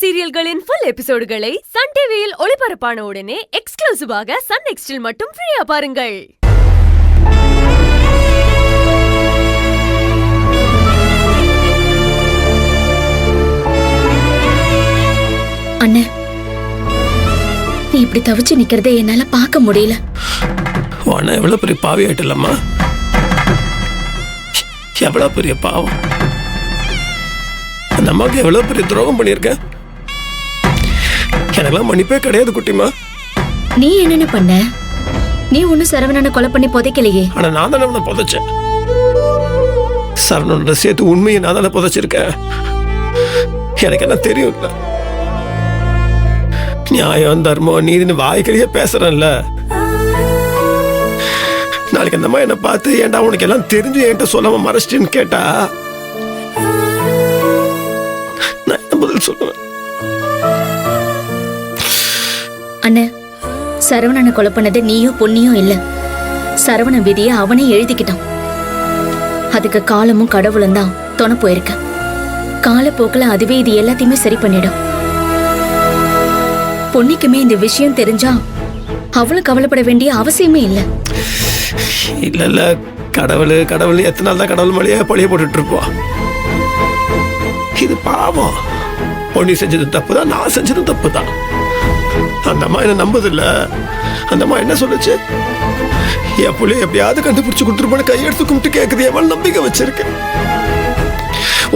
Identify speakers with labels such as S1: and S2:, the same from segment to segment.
S1: சீரியல்களின் full எபிசோடுகளை Sun டிவியில் ஒளிபரப்பான உடனே எக்ஸ்க்ளூசிவாக சன் நெக்ஸ்டில் மட்டும் ஃப்ரீயா பாருங்கள்.
S2: அண்ணே, நீ இப்படி தவிச்சு நிக்கிறதை என்னால பார்க்க முடியல.
S3: எவ்வளவு பெரிய பாவி ஆயிட்டலம்மா, எவ்வளவு பெரிய பாவம். அந்த அம்மாவுக்கு எவ்வளவு பெரிய துரோகம் பண்ணிருக்க. எனக்கெல்லாம் மன்னிப்பே கிடையாது குட்டிமா.
S2: நீ என்னென்ன பண்ண? நீ ஒண்ணு சரவணனை கொலை பண்ணி புதைக்கலையே.
S3: ஆனா நான் தானே அவனை புதைச்சேன். சரவணனோட சேர்த்து உண்மையை நான் தானே புதைச்சிருக்கேன். எனக்கு என்ன தெரியும் இல்ல, நியாயம் தர்மம் நீதினு வாய்க்கறியே பேசுறேன்ல. நாளைக்கு அந்த அம்மா என்ன பார்த்து ஏன்டா உனக்கு எல்லாம் தெரிஞ்சு என்கிட்ட சொல்லாம மறைச்சிட்டுன்னு கேட்டா நான் என்ன பதில் சொல்லுவேன்?
S2: அண்ணே, சரவணனை கொலை பண்ணது நீயும் பொன்னியும் இல்ல. சரவண விதிய அவனே எழுதிக்கிட்டான். அதுக்கு காலமும் கடவுளும் தான் துணை போயிருக்க. காலப்போக்கில் அதுவே இது எல்லாத்தையுமே சரி பண்ணிடும். பொன்னிக்குமே இந்த விஷயம் தெரிஞ்சா அவளும் கவலைப்பட வேண்டிய அவசியமே இல்லை.
S3: இல்ல இல்ல, கடவுள் கடவுள் எத்தனை நாள் தான் கடவுள் மொழியா பொழிய போட்டுட்டு இருப்போம். இது பாவம். பொன்னி செஞ்சது தப்பு தான், நான் செஞ்சது தப்பு தான். அந்த அம்மா என்ன நம்புது இல்ல. அந்த அம்மா என்ன சொல்லுச்சு, என் புள்ளைய எப்படியாவது கண்டுபிடிச்சு கொடுத்துருப்பான்னு கையெடுத்து கும்பிட்டு கேட்குது. எவ்வளவு நம்பிக்கை வச்சிருக்கு.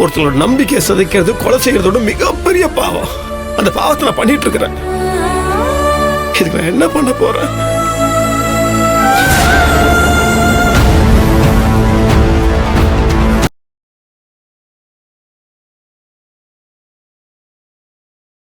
S3: ஒருத்தரோட நம்பிக்கையை சதைக்கிறது கொலை செய்யறதோட மிகப்பெரிய பாவம். அந்த பாவத்தை நான் பண்ணிட்டு இருக்கிறேன். இதுக்கு நான் என்ன பண்ண போறேன்?